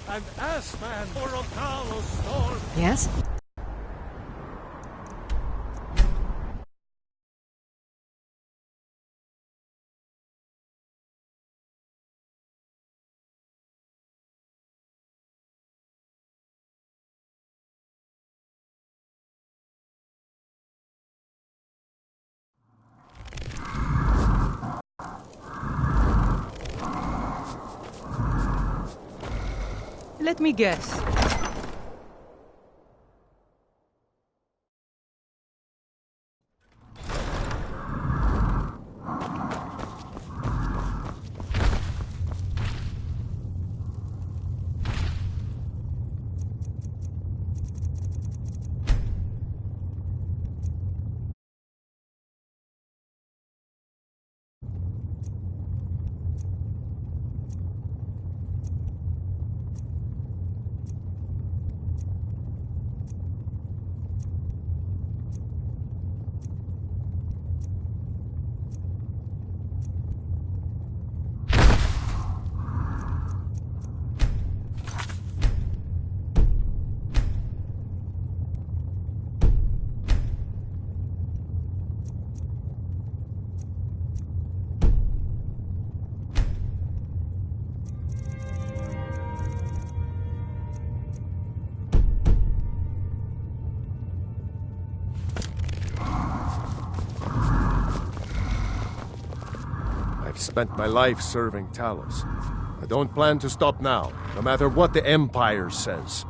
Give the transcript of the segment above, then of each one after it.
An ass-man or a Talos storm. Yes? Let me guess. I've spent my life serving Talos. I don't plan to stop now, no matter what the Empire says.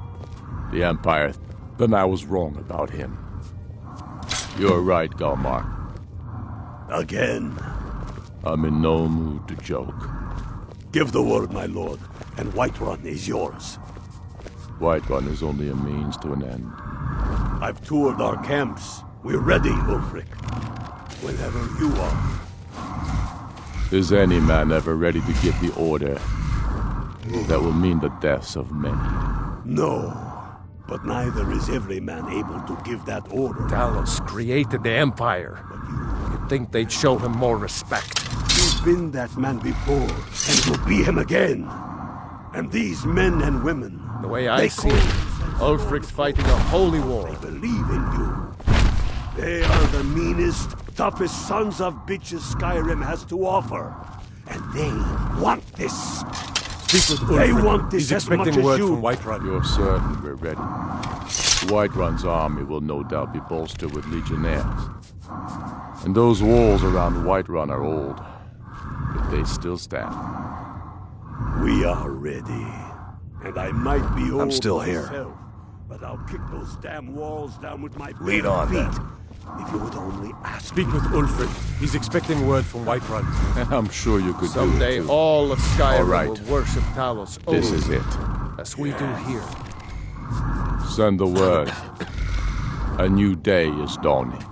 The Empire? Then I was wrong about him. You're right, Galmar. Again. I'm in no mood to joke. Give the word, my lord, and Whiterun is yours. Whiterun is only a means to an end. I've toured our camps. We're ready, Ulfric. Whenever you are. Is any man ever ready to give the order that will mean the deaths of many? No, but neither is every man able to give that order. Talos created the Empire. You'd think they'd show him more respect. You've been that man before, and will be him again. And these men and women... The way I see it, Ulfric's fighting a holy war. They believe in you. They are the meanest, toughest sons of bitches Skyrim has to offer. And they want this. Speak with Ulfric. They want this He's as much expecting as word you. from Whiterun. You're certain we're ready. Whiterun's army will no doubt be bolstered with legionnaires. And those walls around Whiterun are old, but they still stand. We are ready. And I might be old I'm still here. myself, but I'll kick those damn walls down with my Lead bare on, feet. then. If you would only ask Speak with Ulfric. He's expecting word from Whiterun. I'm sure you could Someday do it too. all of Skyrim All right. will worship Talos This only, is it. as we do here. Send the word. A new day is dawning,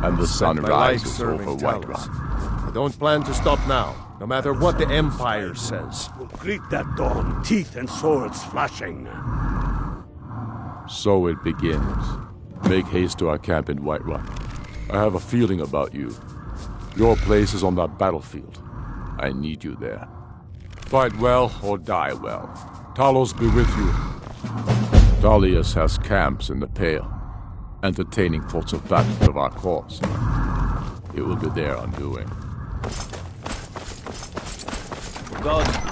and the sun Spent my life rises serving over Talos. Whiterun. I don't plan to stop now, no matter what the Empire says. We'll greet that dawn, teeth and swords flashing. So it begins. Make haste to our camp in Whiterun. I have a feeling about you. Your place is on that battlefield. I need you there. Fight well or die well. Talos be with you. Dalius has camps in the Pale, entertaining thoughts of battle of our cause. It will be their undoing. God.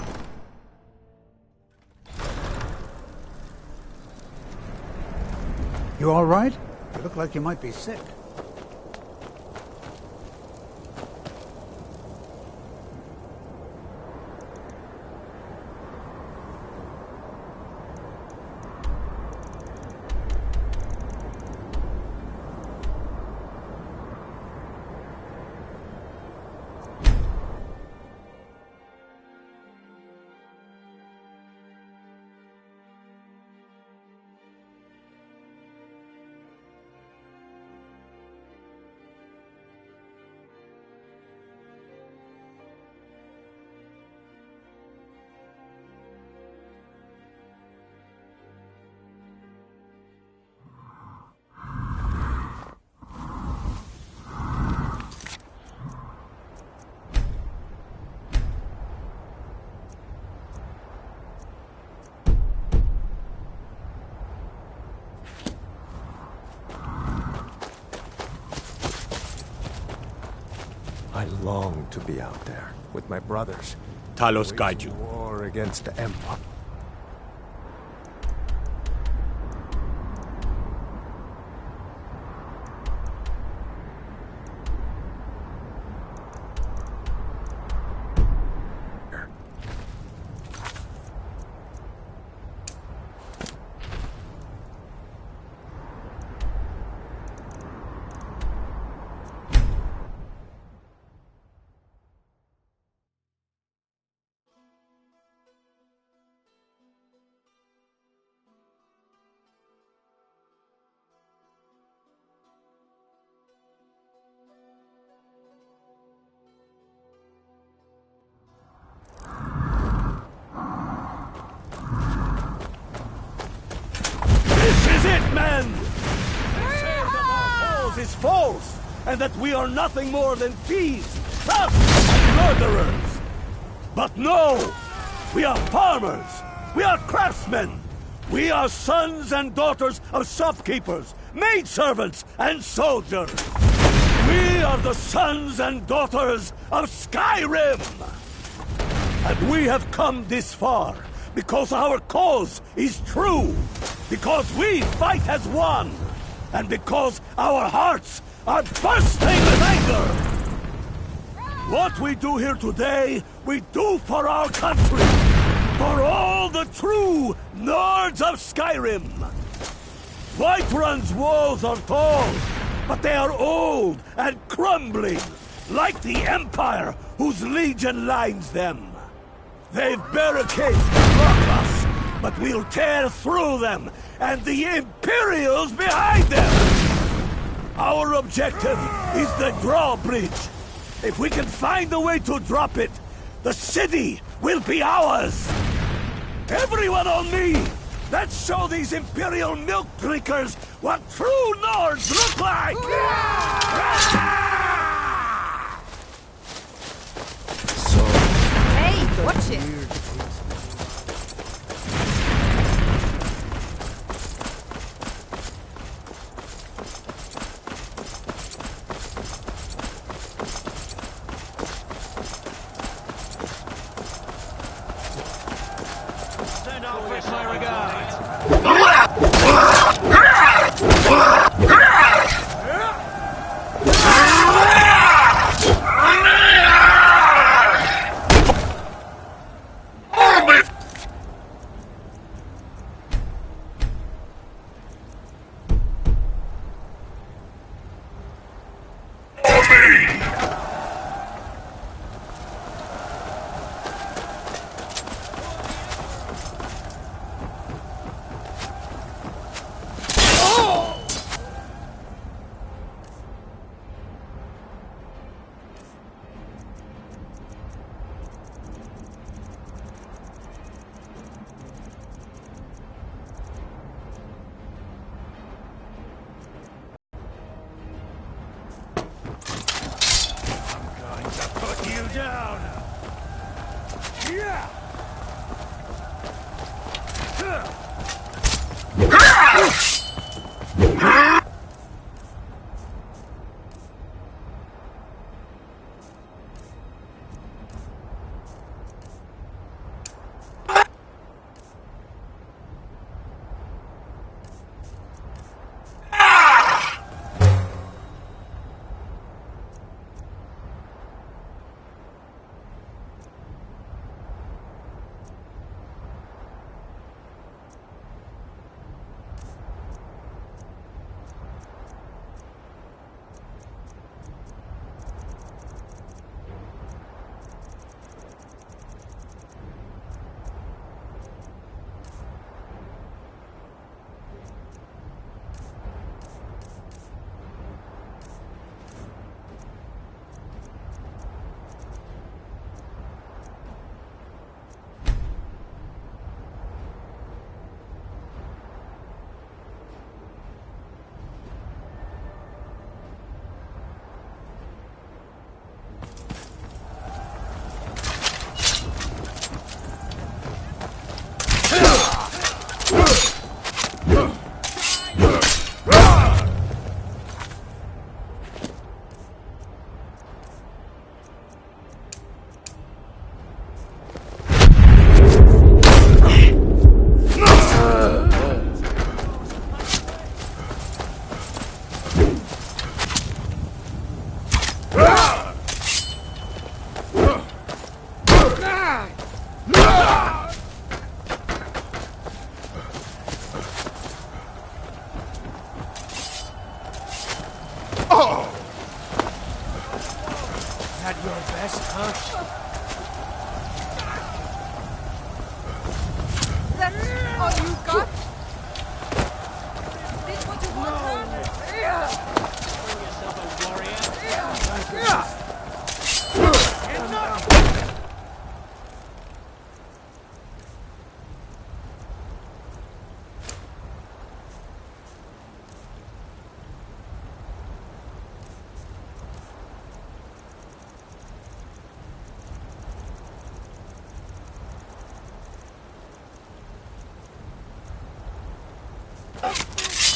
You all right? You look like you might be sick. long to be out there with my brothers. Talos guide you. War against the Empire. Is false, and that we are nothing more than thieves, thugs, and murderers. But no! We are farmers! We are craftsmen! We are sons and daughters of shopkeepers, maidservants, and soldiers! We are the sons and daughters of Skyrim! And we have come this far because our cause is true, because we fight as one, and because our hearts are bursting with anger! What we do here today, we do for our country! For all the true Nords of Skyrim! Whiterun's walls are tall, but they are old and crumbling, like the Empire whose legion lines them. They've barricades to block us, but we'll tear through them, and the Imperials behind them! Our objective is the drawbridge. If we can find a way to drop it, the city will be ours! Everyone on me! Let's show these Imperial milk drinkers what true Nords look like! Hey, watch it!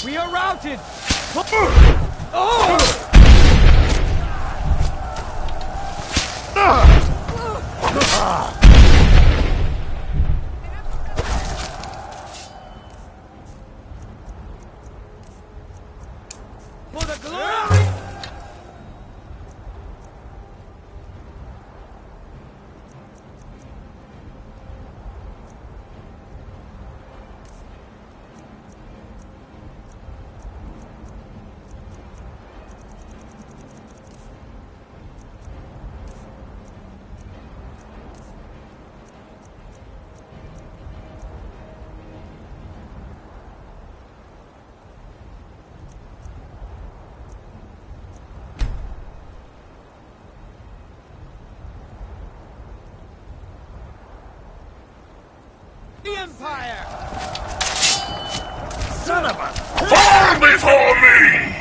We are routed! For the glory! The Empire! Son of a... Fall before me!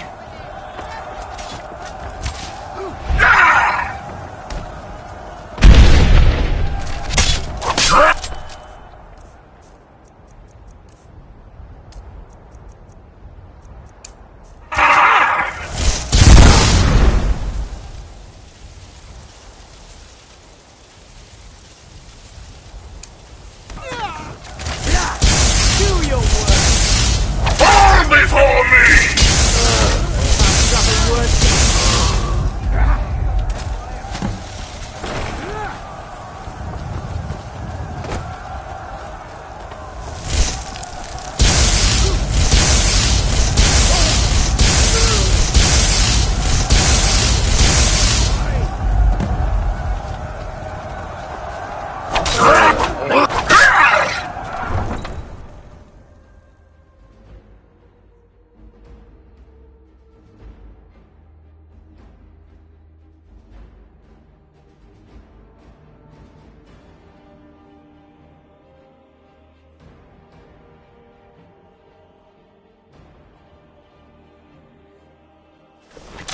Do your work! Fall before me! Nothing worse.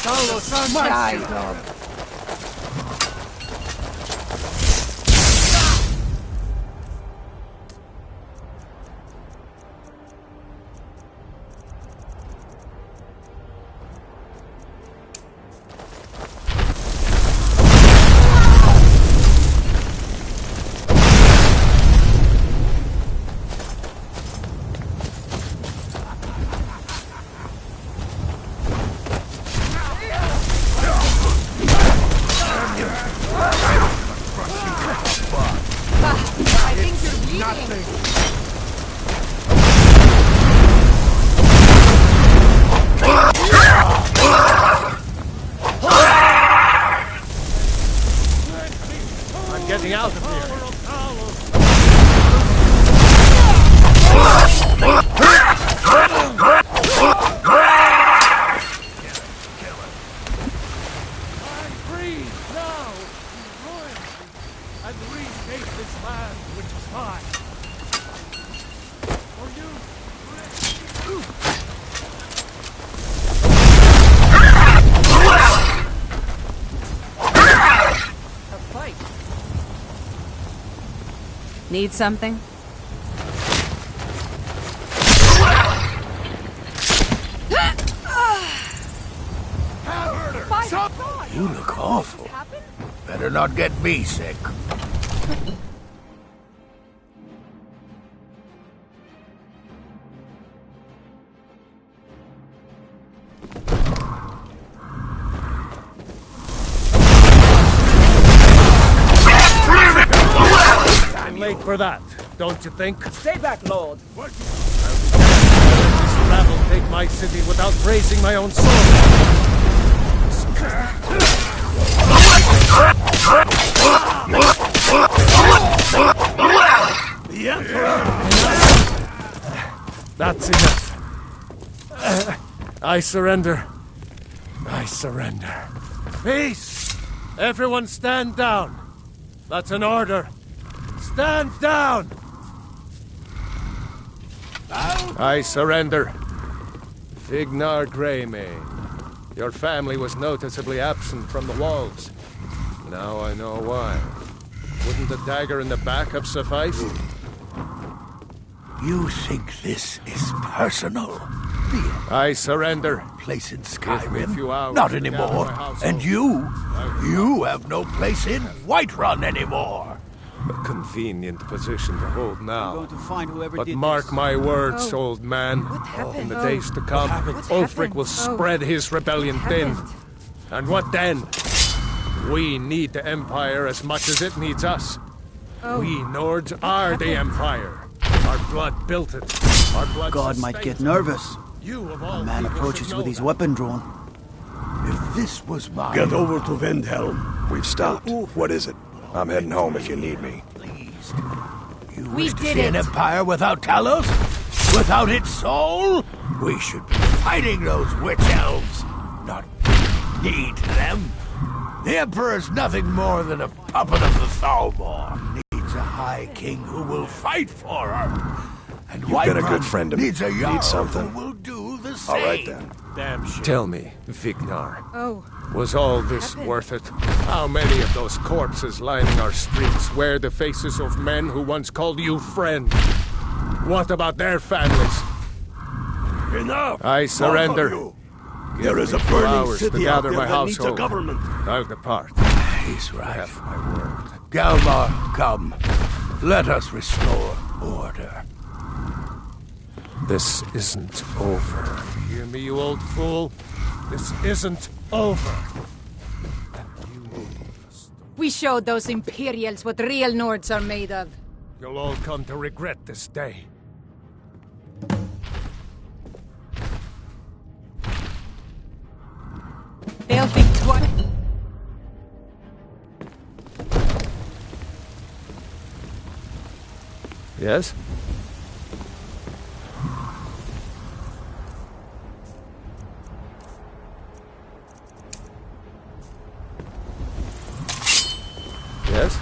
Carlos, my dog. I think you're bleeding. I'm getting out of here. I'm free now! Royalty! And retake this land which is mine! For you, A fight. Need something? You look awful. Better not get me sick. I'm late for that, don't you think? Stay back, Lord. This rabble take my city without raising my own sword. the Emperor! That's enough. I surrender. I surrender. Peace! Everyone stand down. That's an order. Stand down! I surrender. Ignar Greymane. Your family was noticeably absent from the walls. Now I know why. Wouldn't the dagger in the back have sufficed? You think this is personal? I surrender. Place in me a Skyrim? few hours Not to anymore. gather my household. And you have no place in Whiterun anymore. A convenient position to hold I'm now. going to find whoever But did mark this. my words, Oh. old man. What happened? In the days to come, What Ulfric happened? will spread his rebellion What thin. happened? And what then? We need the Empire as much as it needs us. Oh. We Nords are the Empire. Our blood built it. Our blood God might sustains get it. nervous. You of all A man people approaches should with know his that. weapon drawn. If this was my... Get over to Windhelm. We've stopped. What is it? I'm heading home if you need me. Pleased. You We wish to did see an it. empire without Talos? Without its soul? We should be fighting those witch elves, not need them. The Emperor's nothing more than a puppet of the Thalmor. Needs a high king who will fight for her. And You've been a Whiterun good friend to me. needs a Need Jarl something? who will do the same. All right then. Damn shit. Tell me, Vignar, Oh. was all this happened? worth it? How many of those corpses lining our streets wear the faces of men who once called you friend? What about their families? Enough! I Both surrender. of you. Give There is me a 2 burning hours to city out gather there my that needs a household. government. I'll depart. He's right. Have my word. Galmar, come. Let us restore order. This isn't over. Hear me, you old fool? This isn't over. We showed those Imperials what real Nords are made of. You'll all come to regret this day. They'll think twice. Yes? Yes?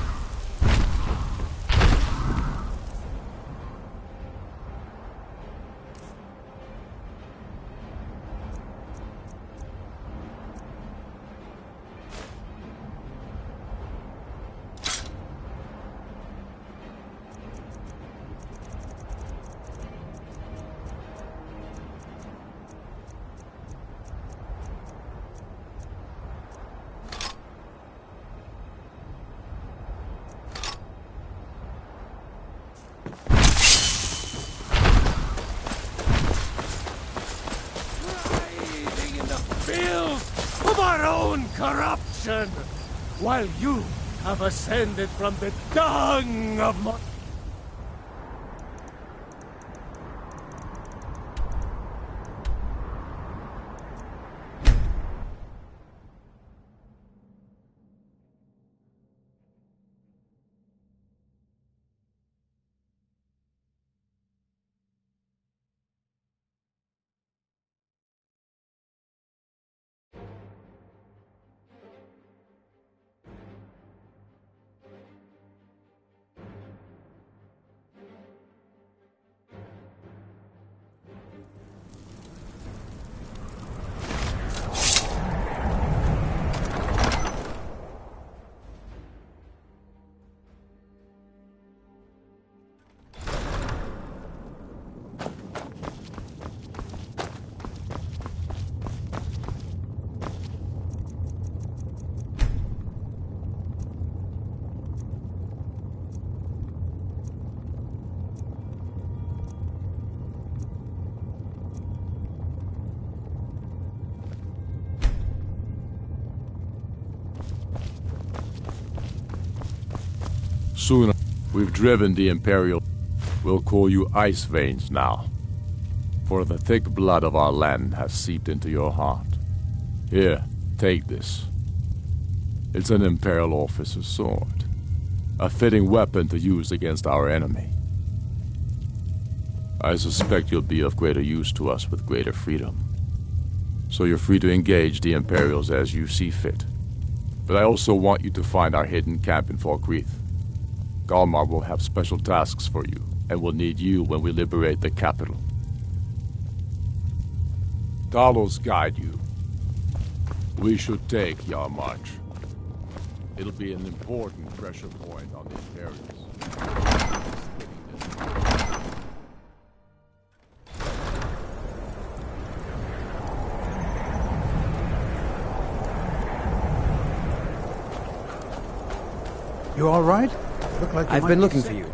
Fields of our own corruption, while you have ascended from the dung of my... Soon, we've driven the Imperial. We'll call you Ice Veins now. For the thick blood of our land has seeped into your heart. Here, take this. It's an Imperial officer's sword. A fitting weapon to use against our enemy. I suspect you'll be of greater use to us with greater freedom. So you're free to engage the Imperials as you see fit. But I also want you to find our hidden camp in Falkreath. Galmar will have special tasks for you, and will need you when we liberate the capital. Talos guide you. We should take Yarmarch. It'll be an important pressure point on the Imperials. You all right? Look like I've been looking for you.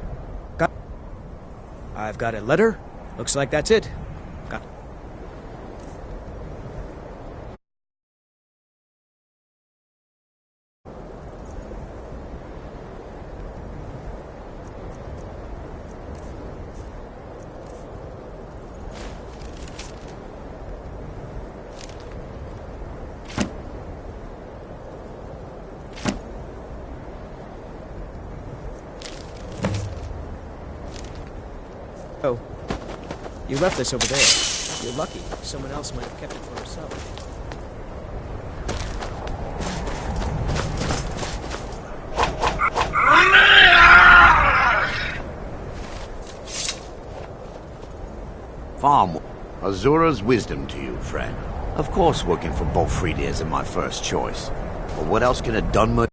I've got a letter. Looks like that's it. Oh, you left this over there. You're lucky. Someone else might have kept it for herself. Farm. Azura's wisdom to you, friend. Of course working for Bolfridi isn't my first choice. But what else could have done much?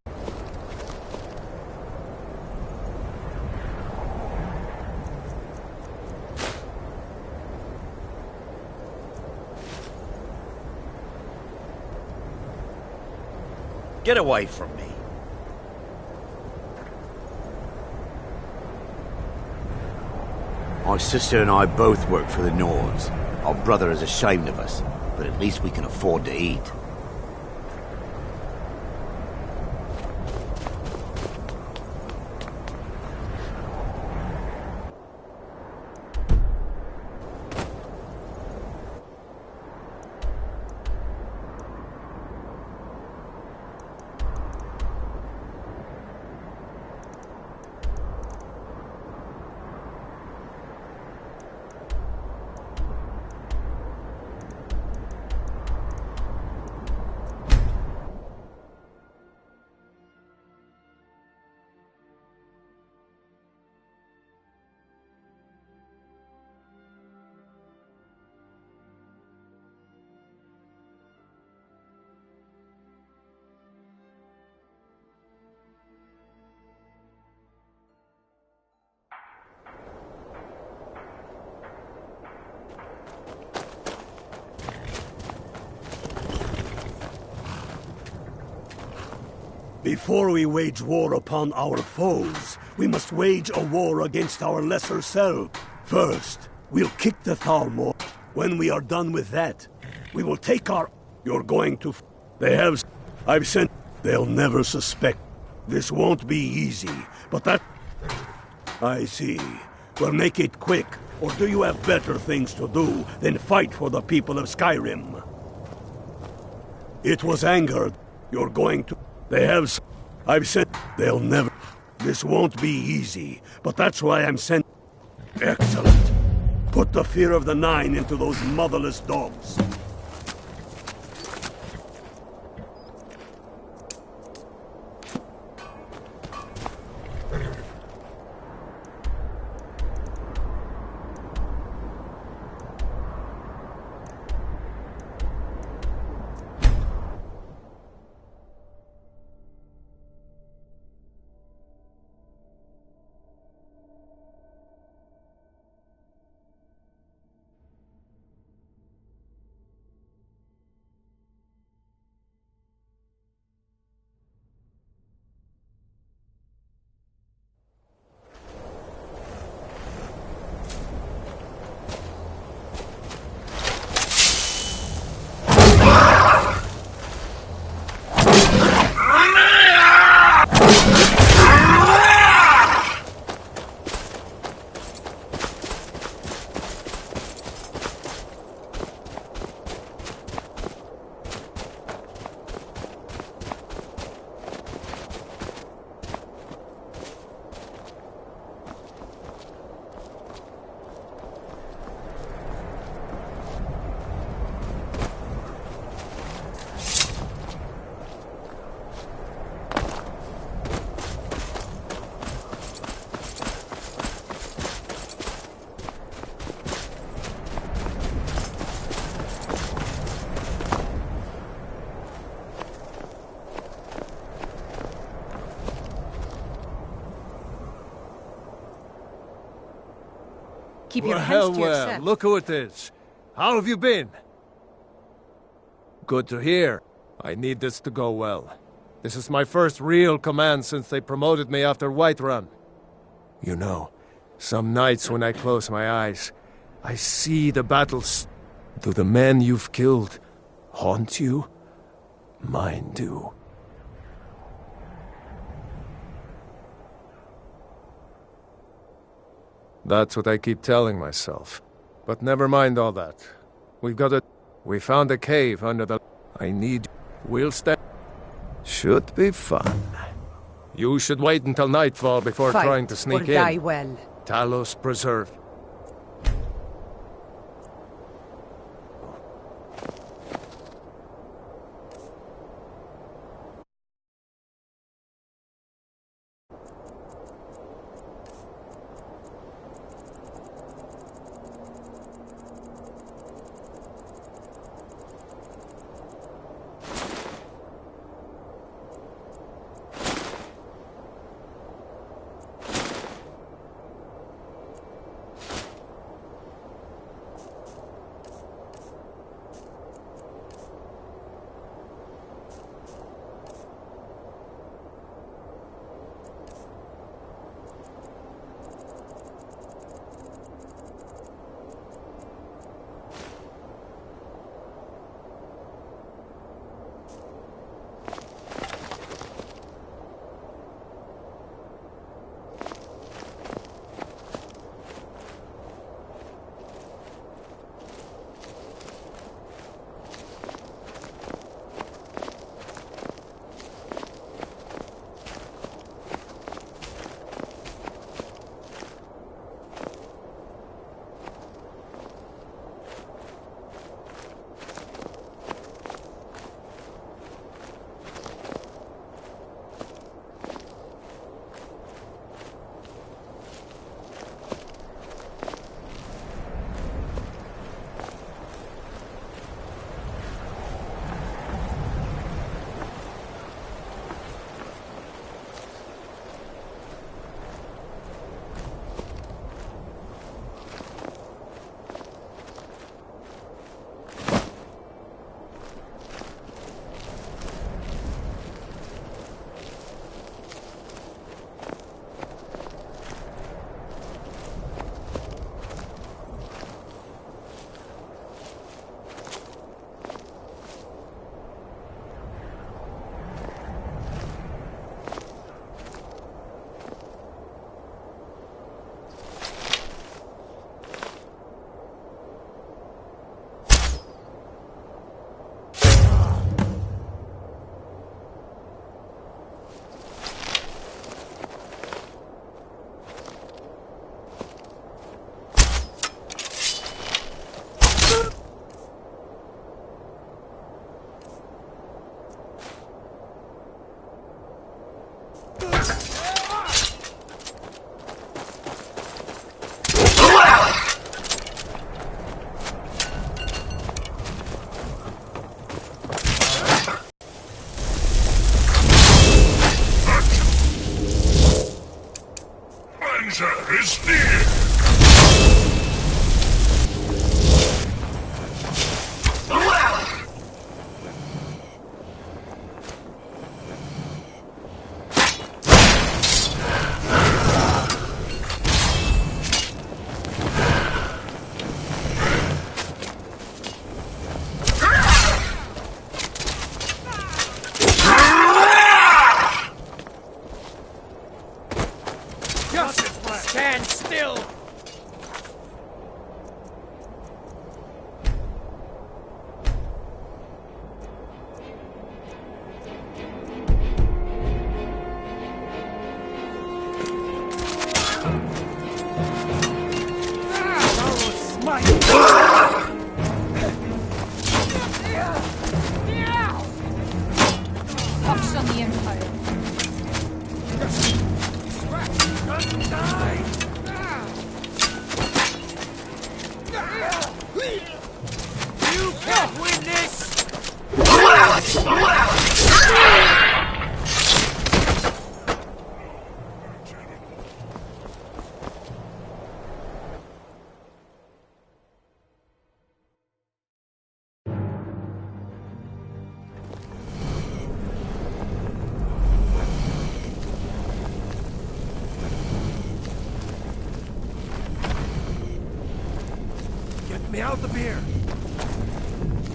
Get away from me. My sister and I both work for the Nords. Our brother is ashamed of us, but at least we can afford to eat. Before we wage war upon our foes, we must wage a war against our lesser self. First, we'll kick the Thalmor. When we are done with that, we will take our... You're going to... They have... I've sent... They'll never suspect. This won't be easy, but that... I see. Well, make it quick, or do you have better things to do than fight for the people of Skyrim? It was anger. You're going to... They have... I've sent... They'll never... This won't be easy, but that's why I'm sent... Excellent. Put the fear of the Nine into those motherless dogs. Keep your hands to yourself. Look who it is. How have you been? Good to hear. I need this to go well. This is my first real command since they promoted me after Whiterun. You know, some nights when I close my eyes, I see the battles. Do the men you've killed haunt you? Mine do. That's what I keep telling myself. But never mind all that. We found a cave under the... I need... We'll stay... Should be fun. You should wait until nightfall before Fight trying to sneak or die in. well. Talos Preserve. Danger is near! Stand still! Pox on the Empire. You can't win this! Let me out of here.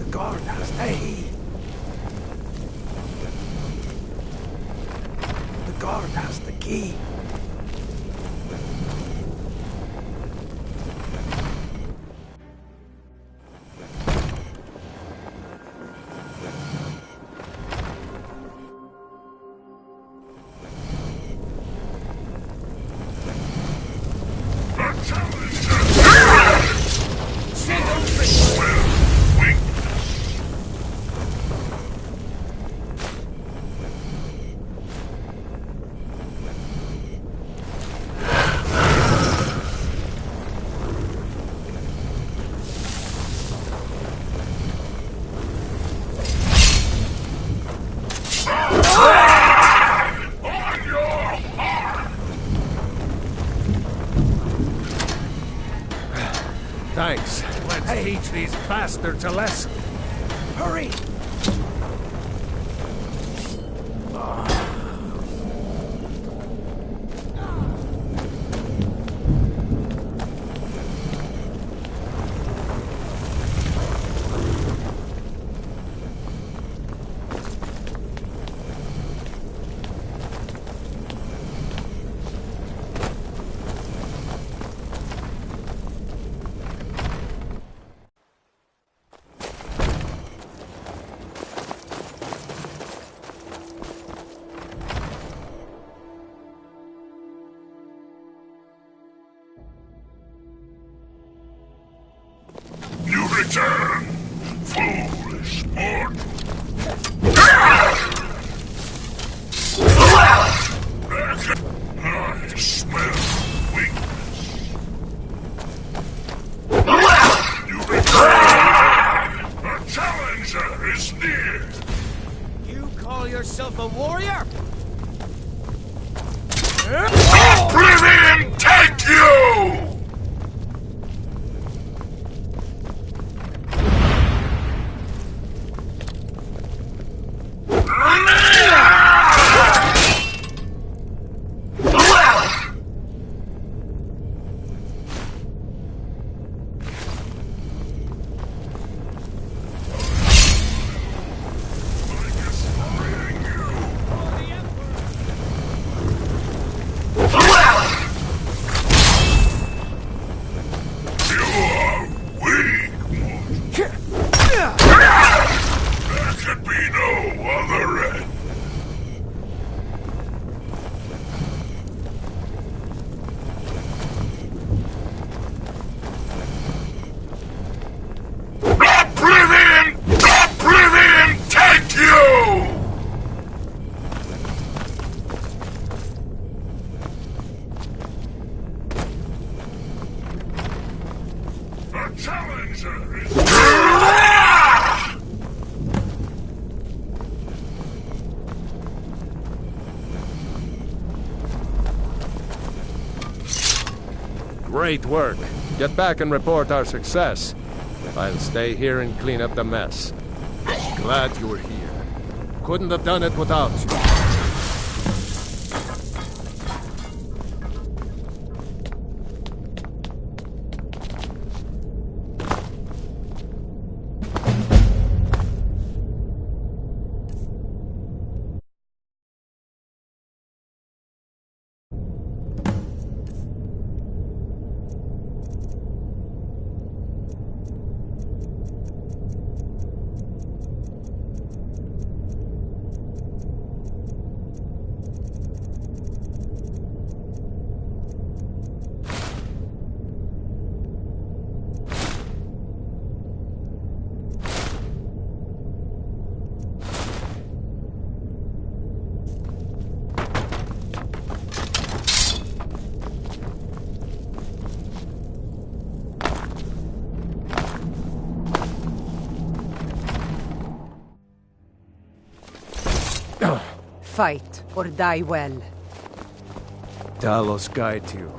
The guard has The guard has the key. Thanks. Let's teach these bastards a lesson. Hurry! Return, foolish mortal. I smell weakness. You return! The challenger is near! You call yourself a warrior? Oblivion take you! Great work. Get back and report our success. I'll stay here and clean up the mess. Glad you were here. Couldn't have done it without you. Fight or die well. Talos guide you.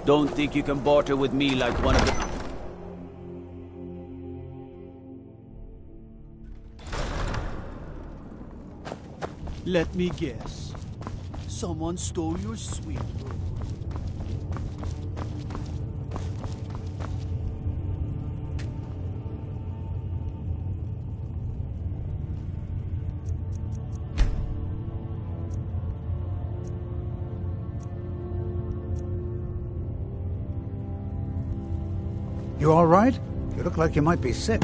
Don't think you can barter with me like one of the... Let me guess. Someone stole your sweet roll. You all right? You look like you might be sick.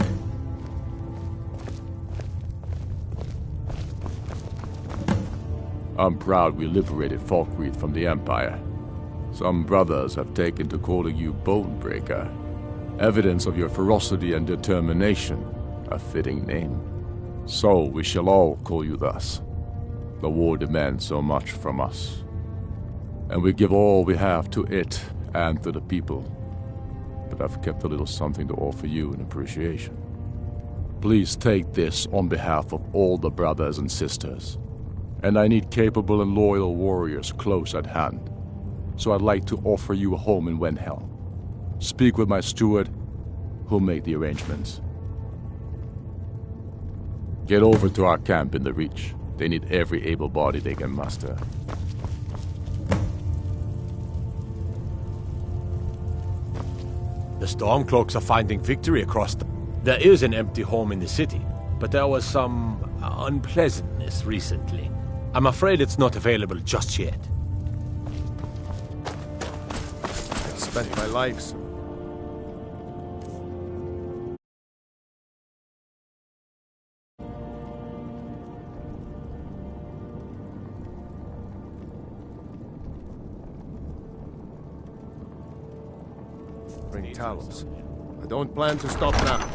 I'm proud we liberated Falkreath from the Empire. Some brothers have taken to calling you Bonebreaker. Evidence of your ferocity and determination. A fitting name. So we shall all call you thus. The war demands so much from us. And we give all we have to it and to the people. But I've kept a little something to offer you in appreciation. Please take this on behalf of all the brothers and sisters. And I need capable and loyal warriors close at hand. So I'd like to offer you a home in Wenhelm. Speak with my steward, who'll make the arrangements. Get over to our camp in the Reach. They need every able body they can muster. The Stormcloaks are finding victory across the... There is an empty home in the city, but there was some unpleasantness recently. I'm afraid it's not available just yet. I've spent my life so... Bring Talos. I don't plan to stop now.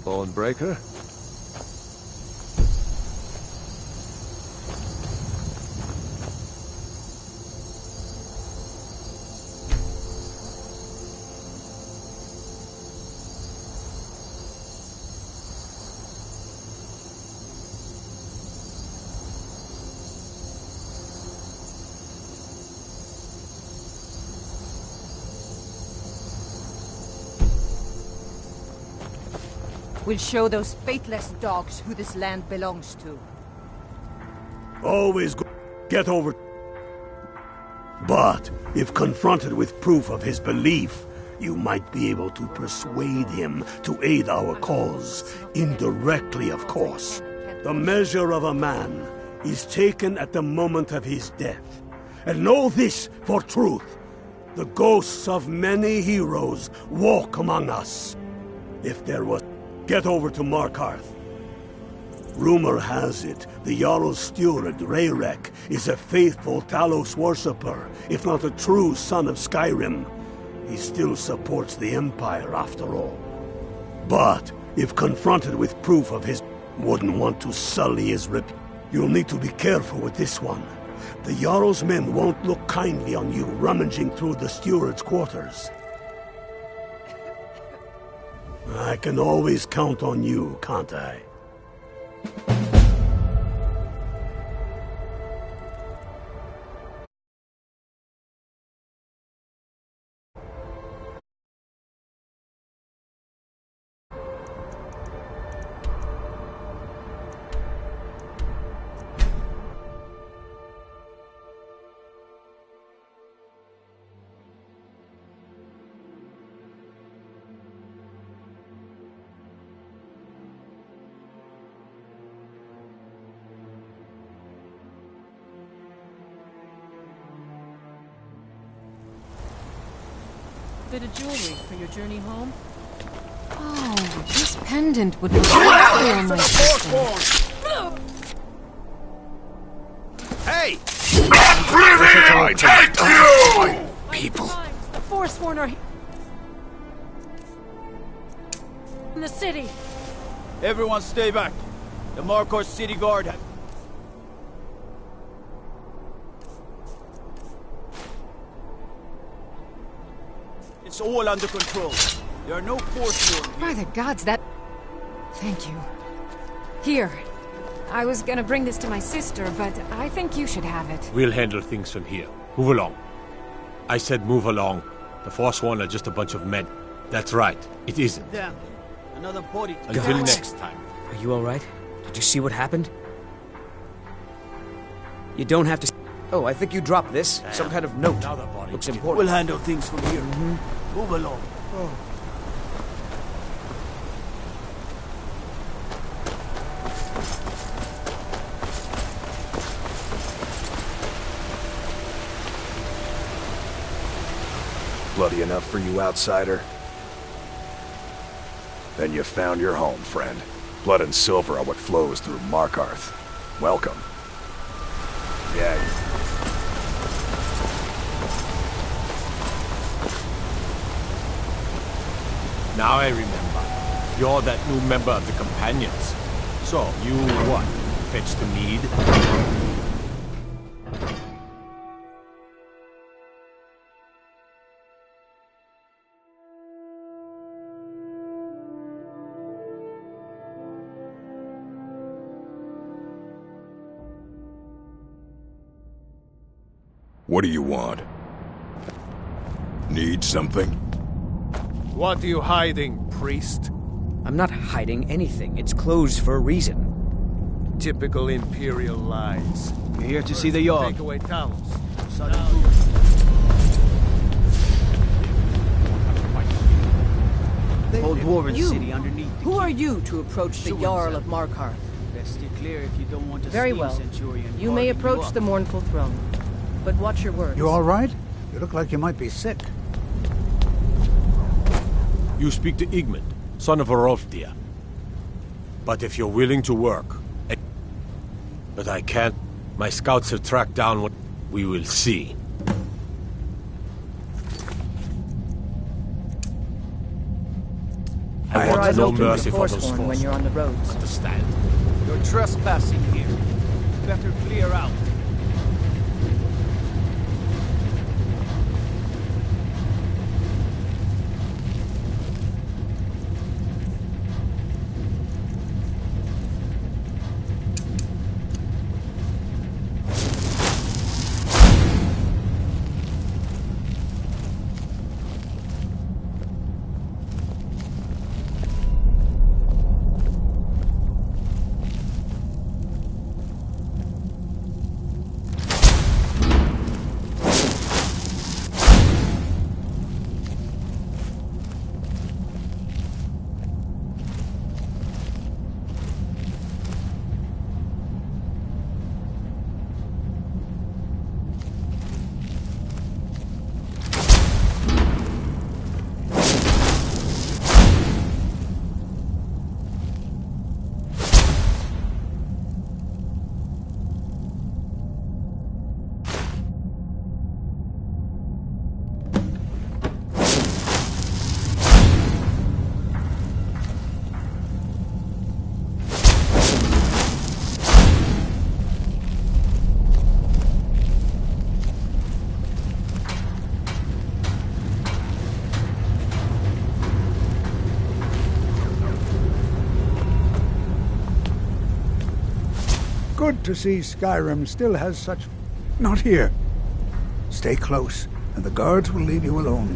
Bonebreaker? We'll show those faithless dogs who this land belongs to. Always get over... But if confronted with proof of his belief, you might be able to persuade him to aid our cause. Indirectly, of course. The measure of a man is taken at the moment of his death. And know this for truth. The ghosts of many heroes walk among us. If there was... Get over to Markarth. Rumor has it, the Jarl's steward, Reeeeeeeeeeee, is a faithful Talos worshipper, if not a true son of Skyrim. He still supports the Empire, after all. But, if confronted with proof of his... wouldn't want to sully his you'll need to be careful with this one. The Jarl's men won't look kindly on you rummaging through the steward's quarters. I can always count on you, can't I? Bit of jewelry for your journey home? Oh, this pendant would look lovely on my sister. Hey! Oblivion, take you! People. The Forsworn are in the city. Everyone stay back. The Markor city guard. It's all under control. There are no Forsworn here. By the gods, that... Thank you. Here. I was gonna bring this to my sister, but I think you should have it. We'll handle things from here. Move along. I said move along. The Forsworn are just a bunch of men. That's right. It isn't. Damn. Another body. Until Guards. next time. Are you alright? Did you see what happened? You don't have to... Oh, I think you dropped this. Some kind of note. Another body. Looks important. We'll handle things from here. Move along. Bloody enough for you, outsider? Then you found your home, friend. Blood and silver are what flows through Markarth. Welcome. Yeah. Now I remember. You're that new member of the Companions. So, you what? Fetch the mead? What do you want? Need something? What are you hiding, priest? I'm not hiding anything. It's closed for a reason. Typical Imperial lies. We're here to see the Jarl. Take away towels. Old Dwarven You. city underneath. Who are you to approach the Jarl of Markarth? Best steer clear if you don't want to Very steal well. Centurion. You may Bargain approach up. the mournful throne. But watch your words. You all right? You look like you might be sick. You speak to Igmund, son of Arolfdir. But if you're willing to work... But I can't. My scouts have tracked down what... We will see. I Your want eyes no open mercy for for those Forsworn when forces. you're on the roads. Understand? You're trespassing here. Better clear out. Good to see Skyrim still has such... Not here. Stay close, and the guards will leave you alone.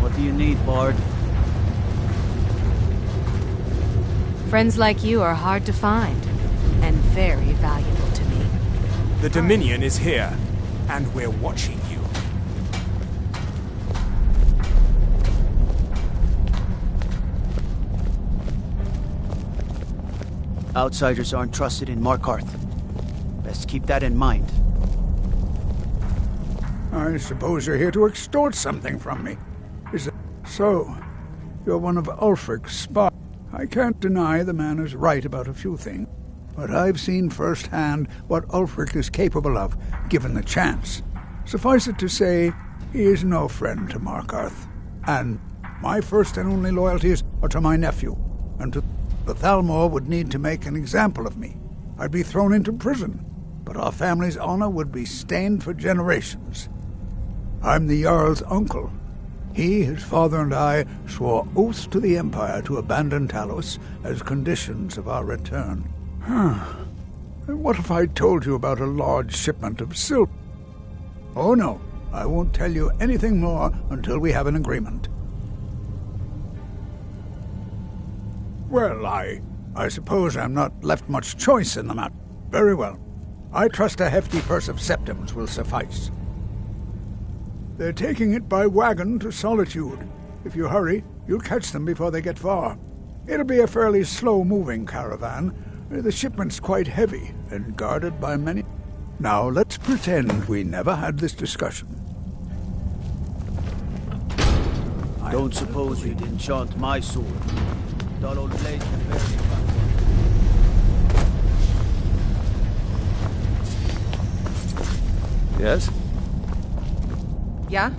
What do you need, Bard? Friends like you are hard to find, and very valuable to me. The Dominion is here, and we're watching you. Outsiders aren't trusted in Markarth. Best keep that in mind. I suppose you're here to extort something from me. Is it so? You're one of Ulfric's spies. I can't deny the man is right about a few things, but I've seen firsthand what Ulfric is capable of, given the chance. Suffice it to say, he is no friend to Markarth. And my first and only loyalties are to my nephew, and to the Thalmor would need to make an example of me. I'd be thrown into prison, but our family's honor would be stained for generations. I'm the Jarl's uncle. He, his father, and I swore oaths to the Empire to abandon Talos as conditions of our return. What if I told you about a large shipment of silk? Oh no, I won't tell you anything more until we have an agreement. Well, I suppose I'm not left much choice in the matter. Very well. I trust a hefty purse of septims will suffice. They're taking it by wagon to Solitude. If you hurry, you'll catch them before they get far. It'll be a fairly slow-moving caravan. The shipment's quite heavy and guarded by many. Now, let's pretend we never had this discussion. Don't suppose you'd enchant my sword. Dull old blade can barely cut. Yes? Yeah?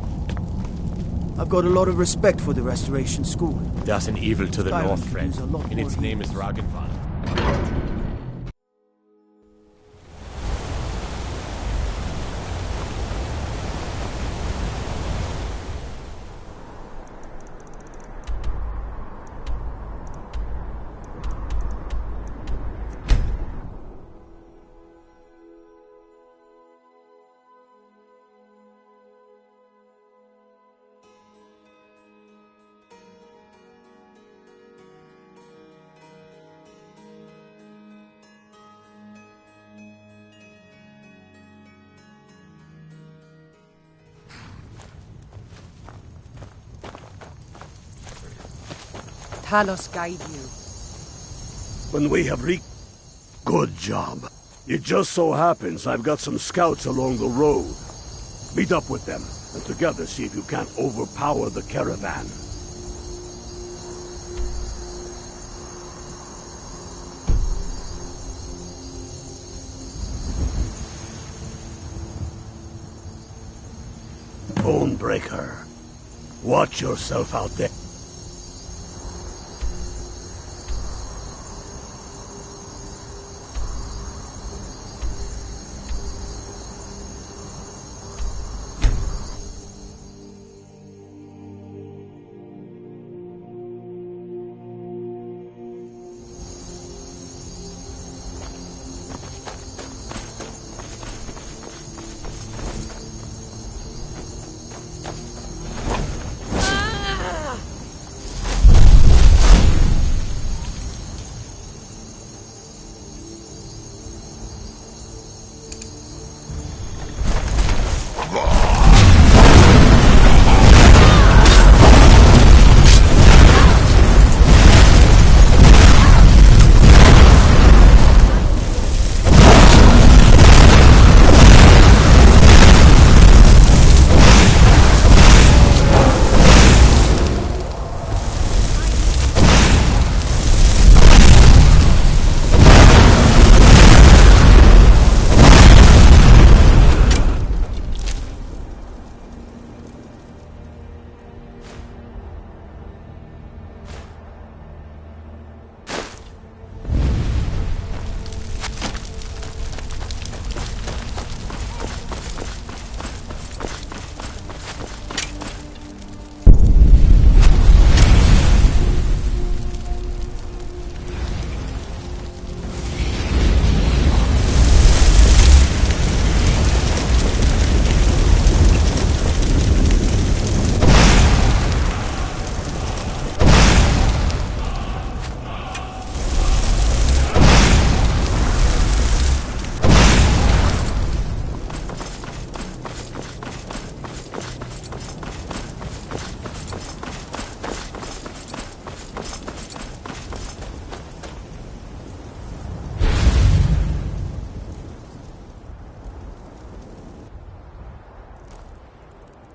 I've got a lot of respect for the Restoration School. There's an evil to the Skyrim north, could friend, use a lot and its more name is heroes. Ragnvald. Talos guide you. When we have Good job. It just so happens I've got some scouts along the road. Meet up with them, and together see if you can't overpower the caravan. Bonebreaker. Watch yourself out there.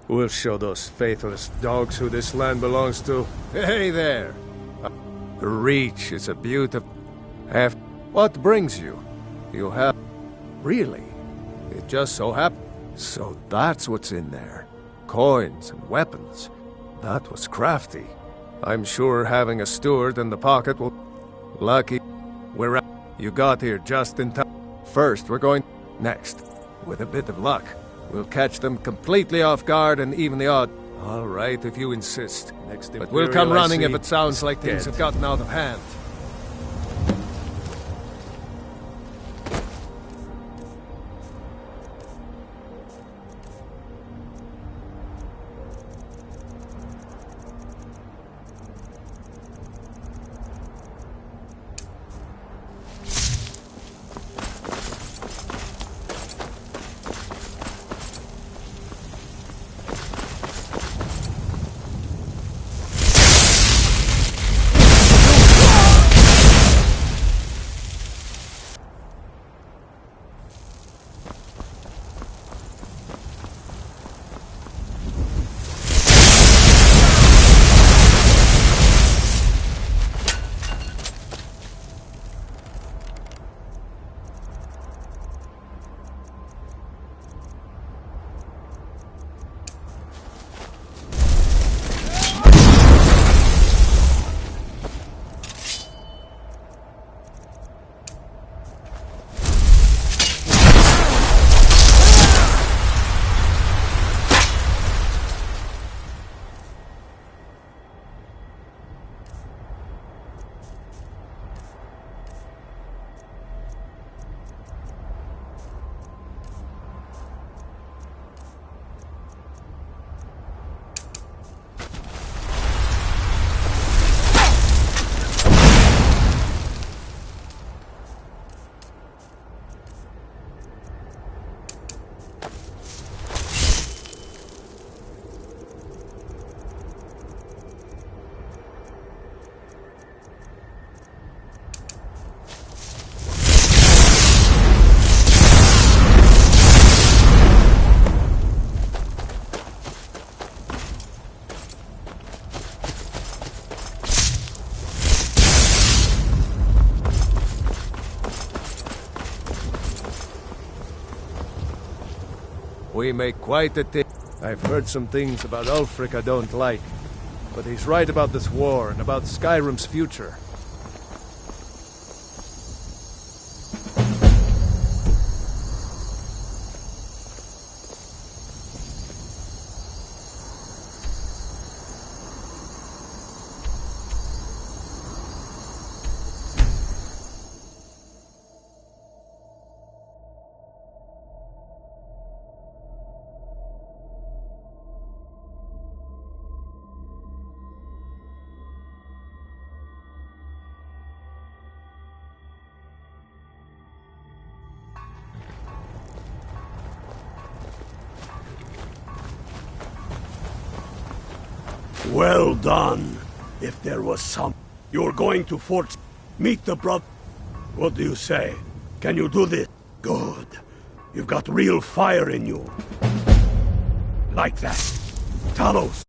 We'll show those faithless dogs who this land belongs to. Hey there! The Reach is a beautiful... What brings you? You have... Really? It just so happens. So that's what's in there. Coins and weapons. That was crafty. I'm sure having a steward in the pocket will... Lucky. We're out. You got here just in time. First, we're going... Next. With a bit of luck, we'll catch them completely off guard and even the odd... All right, if you insist. But we'll come running if it sounds like things have gotten out of hand. We make quite a thing. I've heard some things about Ulfric I don't like, but he's right about this war and about Skyrim's future. Well done. If there was some... You're going to Fort... Meet the brother... What do you say? Can you do this? Good. You've got real fire in you. Like that. Talos.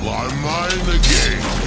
I mind the game.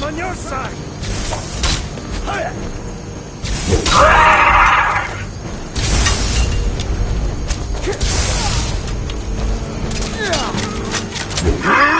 I'm on your side! Hiya! Ah!